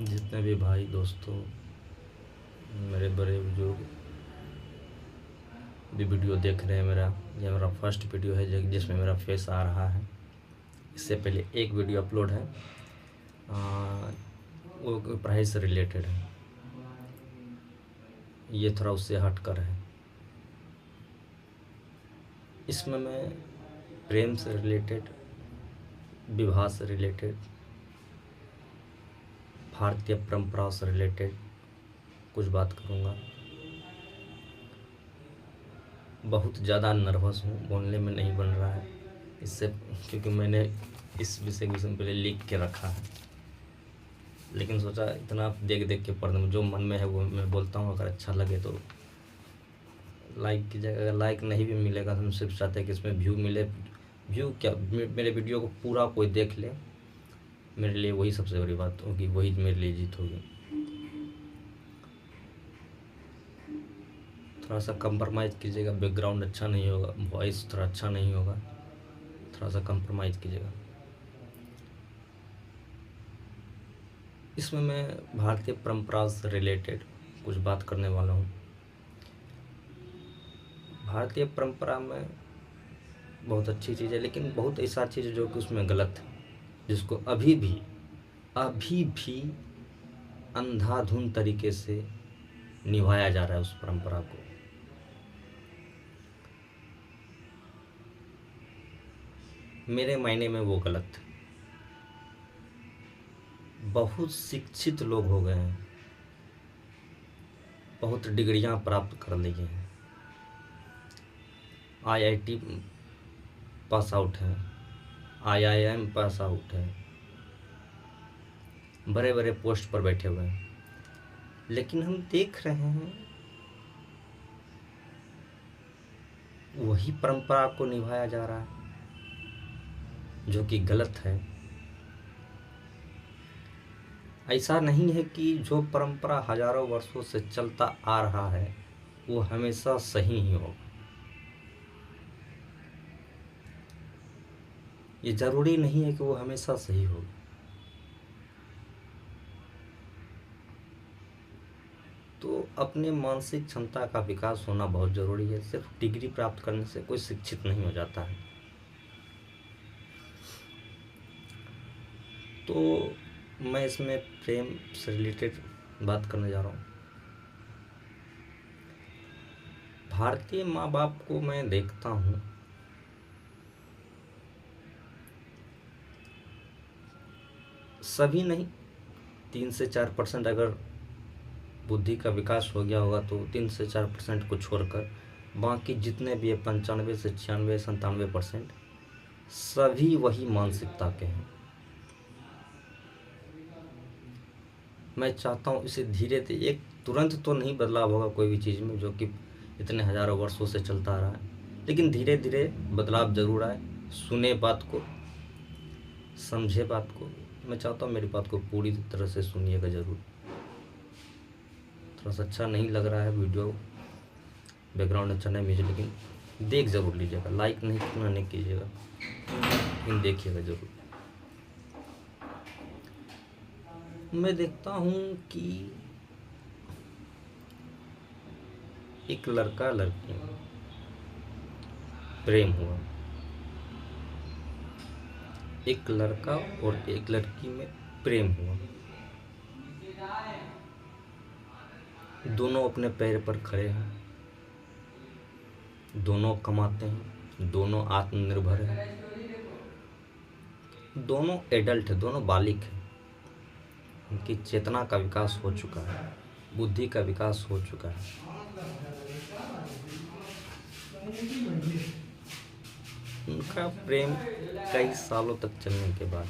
जितने भी भाई दोस्तों, मेरे बड़े बुजुर्ग भी वीडियो देख रहे हैं, ये मेरा फर्स्ट वीडियो है जिसमें मेरा फेस आ रहा है। इससे पहले एक वीडियो अपलोड है, वो पढ़ाई से रिलेटेड है। ये थोड़ा उससे हट कर है। इसमें मैं प्रेम से रिलेटेड, विवाह से रिलेटेड, भारतीय परंपराओं से रिलेटेड कुछ बात करूँगा। बहुत ज़्यादा नर्वस हूँ, बोलने में नहीं बन रहा है इससे, क्योंकि मैंने इस विषय को पहले लिख के रखा है, लेकिन सोचा इतना देख देख के पढ़ने में जो मन में है वो मैं बोलता हूँ। अगर अच्छा लगे तो लाइक कीजिएगा, अगर लाइक नहीं भी मिलेगा तो हम सिर्फ चाहते हैं कि इसमें व्यू मिले। व्यू क्या, मेरे वीडियो को पूरा कोई देख ले, मेरे लिए वही सबसे बड़ी बात होगी, वही मेरे लिए जीत होगी। थोड़ा सा कंप्रोमाइज़ कीजिएगा, बैकग्राउंड अच्छा नहीं होगा, वॉइस थोड़ा अच्छा नहीं होगा, थोड़ा सा कंप्रोमाइज़ कीजिएगा। इसमें मैं भारतीय परंपरा से रिलेटेड कुछ बात करने वाला हूँ। भारतीय परंपरा में बहुत अच्छी चीज़ है, लेकिन बहुत ऐसा चीज़ है जो कि उसमें गलत है, जिसको अभी भी अंधाधुंध तरीके से निभाया जा रहा है उस परंपरा को। मेरे मायने में वो गलत है। बहुत शिक्षित लोग हो गए हैं, बहुत डिग्रियां प्राप्त कर ली हैं, IIT पास आउट हैं, IIM पास आउट हैं, बड़े बड़े पोस्ट पर बैठे हुए हैं, लेकिन हम देख रहे हैं वही परंपरा को निभाया जा रहा है, जो कि गलत है। ऐसा नहीं है कि जो परंपरा हजारों वर्षों से चलता आ रहा है वो हमेशा सही ही होगा। ये जरूरी नहीं है कि वो हमेशा सही हो। तो अपने मानसिक क्षमता का विकास होना बहुत ज़रूरी है। सिर्फ डिग्री प्राप्त करने से कोई शिक्षित नहीं हो जाता है। तो मैं इसमें प्रेम से रिलेटेड बात करने जा रहा हूँ। भारतीय माँ बाप को मैं देखता हूँ, सभी नहीं, 3 से 4% अगर बुद्धि का विकास हो गया होगा तो 3 से 4% को छोड़कर बाकी जितने भी है 95 से 96 97% सभी वही मानसिकता के हैं। मैं चाहता हूँ इसे धीरे धीरे, एक तुरंत तो नहीं बदलाव होगा कोई भी चीज़ में जो कि इतने हजारों वर्षों से चलता आ रहा है, लेकिन धीरे धीरे बदलाव ज़रूर आए। सुने बात को, समझे बात को। मैं चाहता हूँ मेरी बात को पूरी तरह से सुनिएगा ज़रूर। थोड़ा सा अच्छा नहीं लग रहा है वीडियो, बैकग्राउंड अच्छा नहीं मुझे, लेकिन देख ज़रूर लीजिएगा। लाइक नहीं करना नहीं कीजिएगा, लेकिन देखिएगा ज़रूर। मैं देखता हूँ कि एक लड़का लड़की में प्रेम हुआ, एक लड़का और एक लड़की में प्रेम हुआ, दोनों अपने पैर पर खड़े हैं, दोनों कमाते हैं, दोनों आत्मनिर्भर हैं, दोनों एडल्ट हैं, दोनों बालिग हैं। उनकी चेतना का विकास हो चुका है, बुद्धि का विकास हो चुका है। उनका प्रेम कई सालों तक चलने के बाद,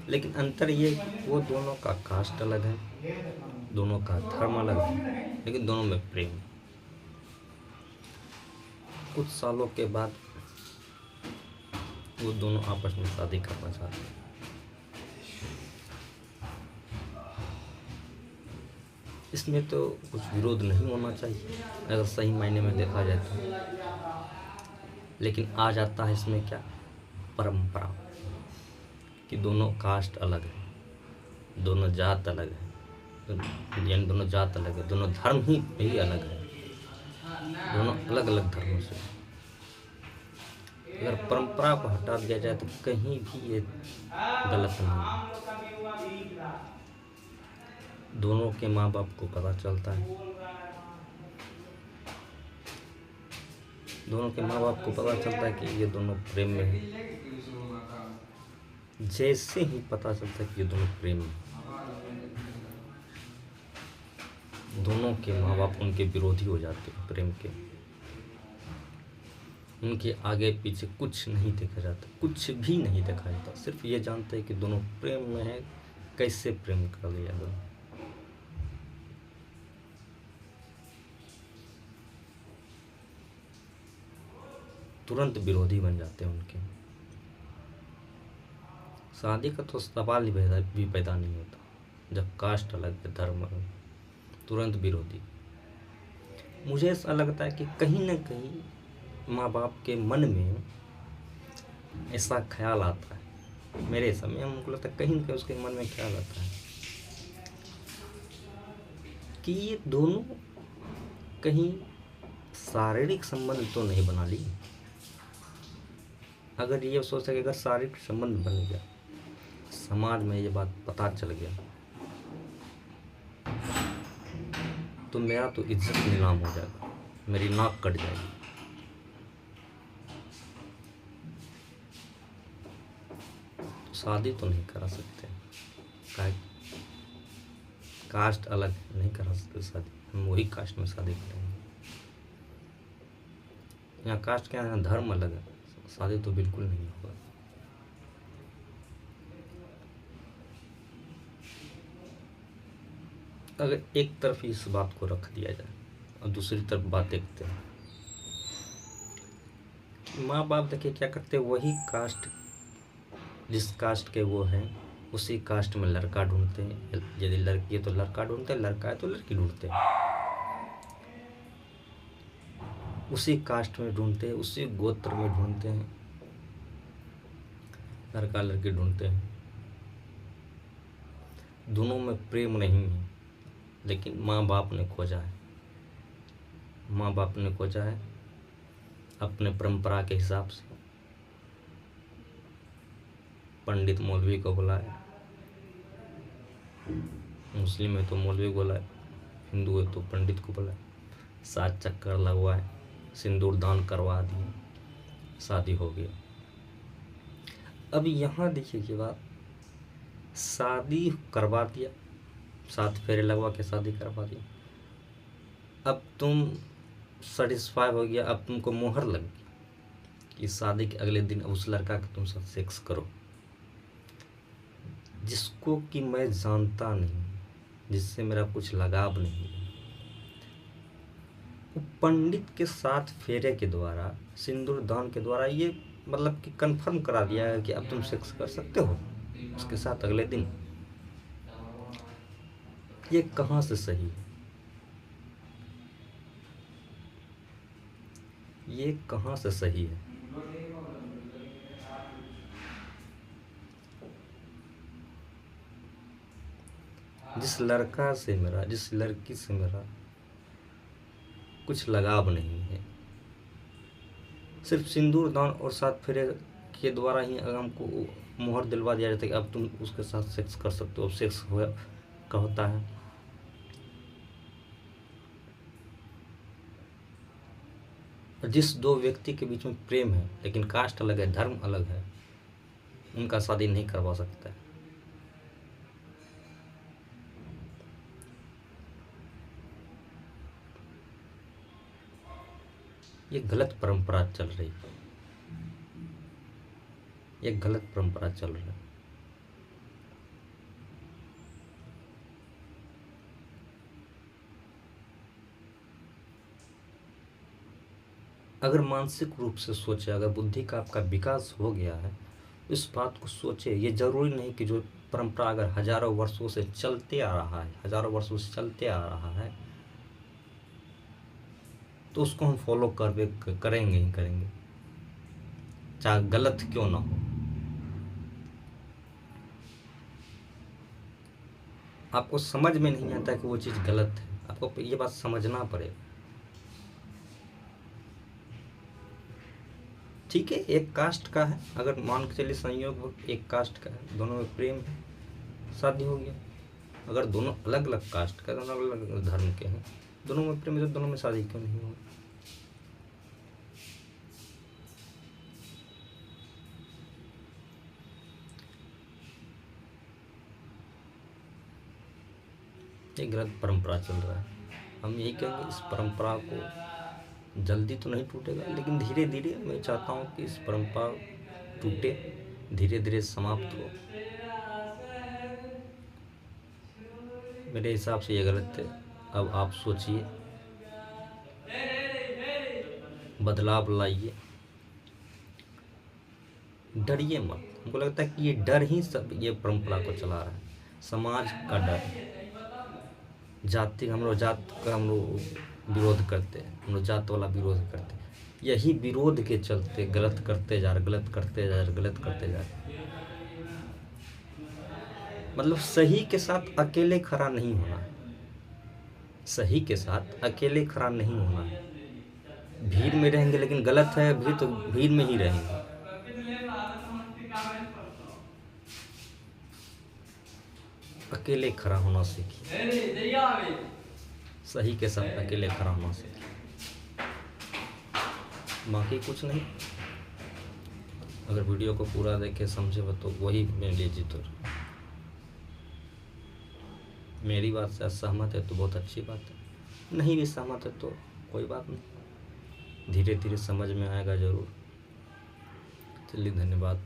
लेकिन अंतर ये कि वो दोनों का कास्ट अलग है, दोनों का धर्म अलग है, लेकिन दोनों में प्रेम। कुछ सालों के बाद वो दोनों आपस में शादी करना चाहते हैं। इसमें तो कुछ विरोध नहीं होना चाहिए अगर सही मायने में देखा जाए तो, लेकिन आ जाता है इसमें क्या, परंपरा, कि दोनों कास्ट अलग है, दोनों जात अलग है, यानी दोनों जात अलग है, दोनों धर्म ही अलग है, दोनों अलग अलग धर्मों से। अगर परंपरा को हटा दिया जाए तो कहीं भी ये गलत नहीं है। दोनों के माँ बाप को पता चलता है, दोनों के माँ बाप को पता चलता है कि ये दोनों प्रेम में है। जैसे ही पता चलता है कि ये दोनों प्रेम में, दोनों के माँ बाप उनके विरोधी हो जाते हैं प्रेम के। उनके आगे पीछे कुछ नहीं देखा जाता, कुछ भी नहीं देखा जाता, सिर्फ ये जानते हैं कि दोनों प्रेम में है। कैसे प्रेम कर लिया दोनों, तुरंत विरोधी बन जाते हैं उनके। शादी का तो सवाल ही भी पैदा नहीं होता जब कास्ट अलग है, धर्म अलग, तुरंत विरोधी। मुझे ऐसा लगता है कि कहीं ना कहीं माँ बाप के मन में ऐसा ख्याल आता है, मेरे समय हमको लगता है कहीं ना कहीं उसके मन में ख्याल आता है कि ये दोनों कहीं शारीरिक संबंध तो नहीं बना ली। अगर ये सोच सके, अगर शारीरिक संबंध बन गया, समाज में ये बात पता चल गया, तो मेरा तो इज्जत नीलाम हो जाएगा, मेरी नाक कट जाएगी। तो शादी तो नहीं करा सकते, कास्ट अलग नहीं करा सकते शादी, हम वही कास्ट में शादी करेंगे। यहाँ कास्ट क्या है, धर्म अलग है, शादी तो बिल्कुल नहीं होगा। अगर एक तरफ इस बात को रख दिया जाए और दूसरी तरफ बात देखते हैं, माँ बाप देखिए क्या करते हैं, वही कास्ट जिस कास्ट के वो हैं उसी कास्ट में लड़का ढूंढते हैं। यदि लड़की है तो लड़का ढूंढते हैं, लड़का है तो लड़की ढूंढते हैं, उसी कास्ट में ढूंढते हैं, उसी गोत्र में ढूंढते हैं, लड़का लड़की ढूंढते हैं। दोनों में प्रेम नहीं है, लेकिन माँ बाप ने खोजा है, माँ बाप ने खोजा है अपने परंपरा के हिसाब से। पंडित मौलवी को बुलाया, मुस्लिम है तो मौलवी को बुलाया, हिंदू है तो पंडित को बुलाया, 7 चक्कर लगवाए, सिंदूर दान करवा दिए, शादी हो गई। अब यहाँ देखिए कि बात, शादी करवा दिया, 7 फेरे लगवा के शादी करवा दिया, अब तुम सेटिस्फाई हो गया, अब तुमको मोहर लग गई कि शादी के अगले दिन उस लड़का के तुम साथ सेक्स करो, जिसको कि मैं जानता नहीं, जिससे मेरा कुछ लगाव नहीं है। पंडित के 7 फेरे के द्वारा, सिंदूर दान के द्वारा ये मतलब कि कंफर्म करा दिया है कि अब तुम सेक्स कर सकते हो उसके साथ अगले दिन। ये कहाँ से सही है, ये कहाँ से सही है? जिस लड़का से मेरा, जिस लड़की से मेरा कुछ लगाव नहीं है, सिर्फ सिंदूर दान और 7 फेरे के द्वारा ही अगर हमको मोहर दिलवा दिया जाता है कि अब तुम उसके साथ सेक्स कर सकते हो, अब सेक्स का होता है। जिस 2 व्यक्ति के बीच में प्रेम है लेकिन कास्ट अलग है, धर्म अलग है, उनका शादी नहीं करवा सकता है। ये गलत परंपरा चल रही है, ये गलत परंपरा चल रही है। अगर मानसिक रूप से सोचे, अगर बुद्धि का आपका विकास हो गया है, इस बात को सोचे। ये जरूरी नहीं कि जो परंपरा अगर हजारों वर्षों से चलते आ रहा है, हजारों वर्षों से चलते आ रहा है, तो उसको हम फॉलो करेंगे ही करेंगे, चाहे गलत क्यों ना हो। आपको समझ में नहीं आता कि वो चीज़ गलत है, आपको ये बात समझना पड़ेगा। ठीक है, एक कास्ट का है, अगर मान के चलिए संयोग एक कास्ट का है, दोनों में प्रेम है, शादी हो गया। अगर दोनों अलग अलग कास्ट का, दोनों अलग अलग धर्म के हैं, दोनों में प्रेम है, तो दोनों में शादी क्यों नहीं होगी? ये गलत परंपरा चल रहा है। हम यही कहेंगे, इस परंपरा को जल्दी तो नहीं टूटेगा, लेकिन धीरे धीरे मैं चाहता हूँ कि इस परंपरा टूटे, धीरे धीरे समाप्त हो। मेरे हिसाब से ये गलत है। अब आप सोचिए, बदलाव लाइए, डरिए मत। हमको लगता है कि ये डर ही सब ये परंपरा को चला रहा है, समाज का डर। जाति, हम लोग जात का हम लोग विरोध करते हैं, हम लोग जात वाला विरोध करते हैं। यही विरोध के चलते गलत करते जा रहे, गलत करते जा रहे, गलत करते जा रहे। मतलब सही के साथ अकेले खड़ा नहीं होना है, सही के साथ अकेले खड़ा नहीं होना है। भीड़ में रहेंगे लेकिन गलत है भीड़, तो भीड़ में ही रहेंगे। अकेले खड़ा होना सीखिए, सही के साथ अकेले खड़ा होना सीखिए, बाकी कुछ नहीं। अगर वीडियो को पूरा देखे समझे तो वही मेरे लिए जीत हो। मेरी बात से सहमत है तो बहुत अच्छी बात है, नहीं भी सहमत है तो कोई बात नहीं, धीरे धीरे समझ में आएगा ज़रूर। चलिए, धन्यवाद।